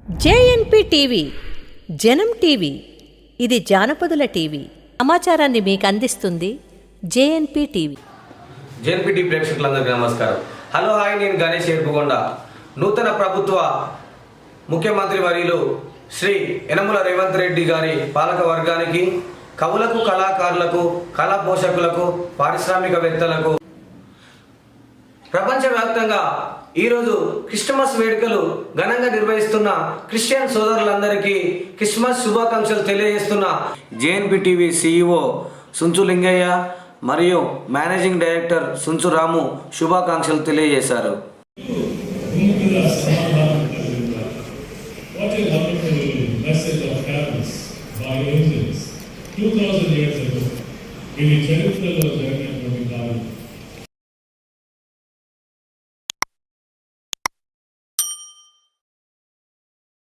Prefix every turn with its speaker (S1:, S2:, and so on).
S1: జేఎన్పీ TV జనం TV ఇది జానపదుల TV. సమాచారాన్ని మీకు అందిస్తుంది జేఎన్పీ టీవీ.
S2: జేఎన్పీ టీవీ ప్రేక్షకులందరికీ నమస్కారం. హలో హాయ్, నేను గణేష్ ఏర్పుగొండ. నూతన ప్రభుత్వ ముఖ్యమంత్రి వర్యులు శ్రీ యనమల రేవంత్ రెడ్డి గారి పాలక వర్గానికి, కవులకు, కళాకారులకు, కళా పోషకులకు, పారిశ్రామికవేత్తలకు ప్రపంచవ్యాప్తంగా ఈరోజు క్రిస్మస్ వేడుకలు ఘనంగా నిర్వహిస్తున్న క్రిస్టియన్ సోదరులందరికీ క్రిస్మస్ శుభాకాంక్షలు తెలియజేస్తున్న జేఎన్పీ టీవీ CEO సుంచు లింగయ్య మరియు మేనేజింగ్ డైరెక్టర్ సుంచు రాము శుభాకాంక్షలు తెలియజేశారు.
S3: In the